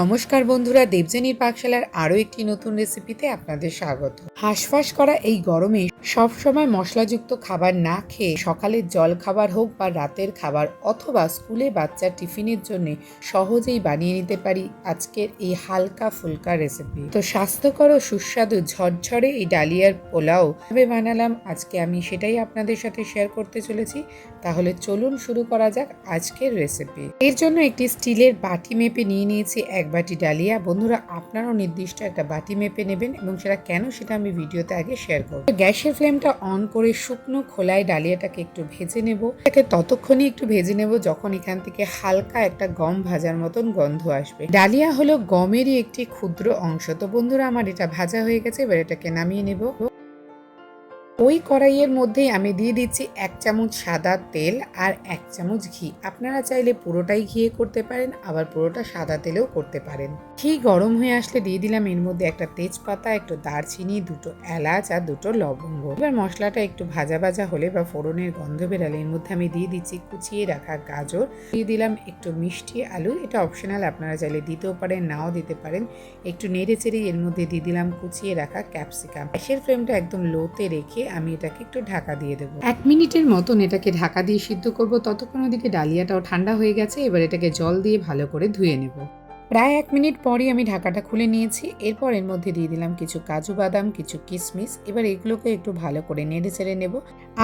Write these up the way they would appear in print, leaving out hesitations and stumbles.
নমস্কার বন্ধুরা, দেবযানীর পাকশালার আরও একটি নতুন রেসিপিতে আপনাদের স্বাগত। হাঁসফাঁস করা এই গরমে সবসময় মশলাযুক্ত খাবার না খেয়ে সকালের জল খাবার হোক বা রাতের খাবার অথবা স্কুলে বাচ্চার টিফিনের জন্য সহজেই বানিয়ে নিতে পারি আজকের এই হালকা ফুলকা রেসিপি। তো স্বাস্থ্যকর ও সুস্বাদু ঝরঝরে এই ডালিয়ার পোলাও কিভাবে বানালাম আজকে আমি সেটাই আপনাদের সাথে শেয়ার করতে চলেছি। তাহলে চলুন শুরু করা যাক আজকের রেসিপি। এর জন্য একটি স্টিলের বাটি মেপে নিয়ে নিয়েছি এক বাটি ডালিয়া। বন্ধুরা, আপনারাও নির্দিষ্ট একটা বাটি মেপে নেবেন এবং সেটা কেন সেটা আমি ভিডিওতে আগে শেয়ার করব। গ্যাসের ফ্লেমটা অন করে শুকনো খোলায় ডালিয়াটাকে একটু ভেজে নেব। এটাকে ততক্ষণই একটু ভেজে নেব যখন এখান থেকে হালকা একটা গম ভাজার মতন গন্ধ আসবে। ডালিয়া হলো গমেরই একটি ক্ষুদ্র অংশ। তো বন্ধুরা, আমার এটা ভাজা হয়ে গেছে, এবার এটাকে নামিয়ে নেব। ওই কড়াইয়ের মধ্যেই আমি দিয়ে দিচ্ছি 1 চামচ সাদা তেল আর 1 চামচ ঘি। আপনারা চাইলে পুরোটাই ঘিয়ে করতে পারেন, আবার পুরোটা সাদা তেলেও করতে পারেন। ঘি গরম হয়ে আসলে দিয়ে দিলাম এর মধ্যে একটা তেজপাতা, একটু দারচিনি, 2টো এলাচ আর 2টো লবঙ্গ। এবার মশলাটা একটু ভাজা ভাজা হলে বা ফোড়নের গন্ধ বেরালে এর মধ্যে আমি দিয়ে দিচ্ছি কুচিয়ে রাখা গাজর, দিয়ে দিলাম একটু মিষ্টি আলু। এটা অপশনাল, আপনারা চাইলে দিতেও পারেন, নাও দিতে পারেন। একটু নেড়ে চেড়ে এর মধ্যে দিয়ে দিলাম কুচিয়ে রাখা ক্যাপসিকাম। গ্যাসের ফ্লেমটা একদম লোতে রেখে আমি এটাকে একটু ঢাকা দিয়ে দেবো। 1 মিনিটের মতন এটাকে ঢাকা দিয়ে সিদ্ধ করব। ততক্ষণ ওদিকে ডালিয়াটাও ঠান্ডা হয়ে গেছে। এবার এটাকে জল দিয়ে ভালো করে ধুয়ে নেব। প্রায় 1 মিনিট পরই আমি ঢাকাটা খুলে নিয়েছি। এরপর এর মধ্যে দিয়ে দিলাম কিছু কাজু বাদাম, কিছু কিশমিশ। এবার এগুলোকে একটু ভালো করে নেড়ে চেড়ে নেব।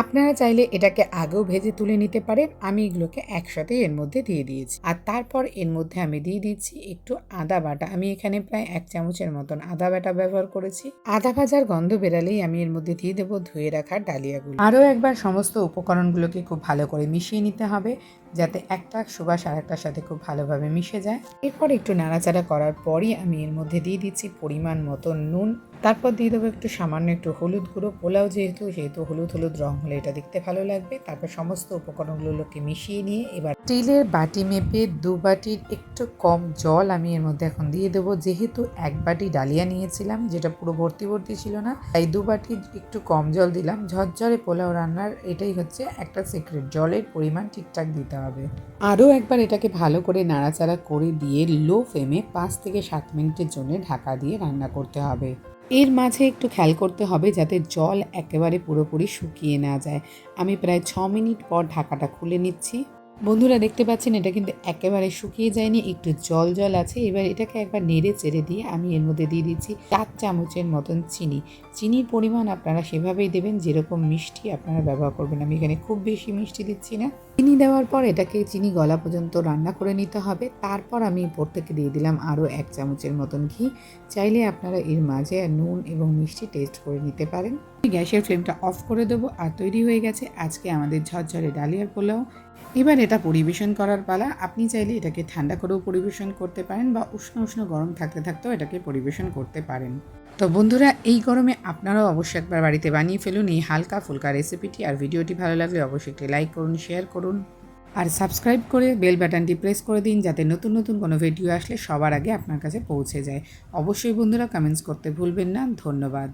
আপনারা চাইলে এটাকে আগেও ভেজে তুলে নিতে পারেন। আমি এগুলোকে একসাথে এর মধ্যে দিয়ে দিয়েছি। আর তারপর এর মধ্যে আমি দিয়ে দিচ্ছি একটু আদা বাটা। আমি এখানে প্রায় 1 চামচের মতন আদা বাটা ব্যবহার করেছি। আদা ভাজার গন্ধ বেরালেই আমি এর মধ্যে দিয়ে দেবো ধুয়ে রাখা ডালিয়াগুলো। আরও একবার সমস্ত উপকরণগুলোকে খুব ভালো করে মিশিয়ে নিতে হবে যাতে একটা সুবাস আরেকটার সাথে খুব ভালোভাবে মিশে যায়। এরপর একটু নাড়াচাড়া করার পরই আমি এর মধ্যে দিয়ে দিচ্ছি পরিমাণ মতো নুন। তারপর দিয়ে দেবো একটু সামান্য একটু হলুদ গুঁড়ো। পোলাও যেহেতু হলুদ রং হলে এটা দেখতে ভালো লাগবে। তারপর সমস্ত উপকরণগুলোকে মিশিয়ে নিয়ে এবার স্টিলের বাটি মেপে 2 বাটির একটু কম জল আমি এর মধ্যে এখন দিয়ে দেবো। যেহেতু 1 বাটি ডালিয়া নিয়েছিলাম যেটা পুরো ভর্তি ছিল না, তাই 2 বাটি একটু কম জল দিলাম। ঝরঝরে পোলাও রান্নার এটাই হচ্ছে একটা সিক্রেট, জলের পরিমাণ ঠিকঠাক দিতে হবে। আরও একবার এটাকে ভালো করে নাড়াচাড়া করে দিয়ে লো ফ্লেমে 5 থেকে 7 মিনিটের জন্য ঢাকা দিয়ে রান্না করতে হবে। এর মাঝে একটু খেয়াল করতে হবে যাতে জল একেবারে পুরোপুরি শুকিয়ে না যায়। আমি প্রায় 6 মিনিট পর ঢাকাটা খুলে নিচ্ছি। বন্ধুরা, দেখতে পাচ্ছেন এটা কিন্তু একেবারে শুকিয়ে যায়নি, একটু জল জল আছে। এবার এটাকে একবার নেড়ে চেড়ে দিয়ে আমি এর মধ্যে দিয়ে দিচ্ছি 4 চামচের মতন চিনি। চিনির পরিমাণ আপনারা সেভাবেই দেবেন যেরকম মিষ্টি আপনারা ব্যবহার করবেন। আমি এখানে খুব বেশি মিষ্টি দিচ্ছি না। চিনি দেওয়ার পর এটাকে চিনি গলা পর্যন্ত রান্না করে নিতে হবে। তারপর আমি উপর থেকে দিয়ে দিলাম আরও 1 চামচের মতন ঘি। চাইলে আপনারা এর মাঝে নুন এবং মিষ্টি টেস্ট করে নিতে পারেন। গ্যাসের ফ্লেমটা অফ করে দেবো আর তৈরি হয়ে গেছে আজকে আমাদের ঝরঝরে ডালিয়ার পোলাও। এবার এটা পরিবেশন করার পালা। আপনি চাইলে এটাকে ঠান্ডা করেও পরিবেশন করতে পারেন বা উষ্ণ উষ্ণ গরম থাকতে থাকতেও এটাকে পরিবেশন করতে পারেন। তো বন্ধুরা, এই গরমে আপনারাও অবশ্যই একবার বাড়িতে বানিয়ে ফেলুন এই হালকা ফুলকা রেসিপিটি। আর ভিডিওটি ভালো লাগলে অবশ্যই একটি লাইক করুন, শেয়ার করুন আর সাবস্ক্রাইব করে বেল বাটনটি প্রেস করে দিন যাতে নতুন নতুন কোনো ভিডিও আসলে সবার আগে আপনার কাছে পৌঁছে যায়। অবশ্যই বন্ধুরা কমেন্টস করতে ভুলবেন না। ধন্যবাদ।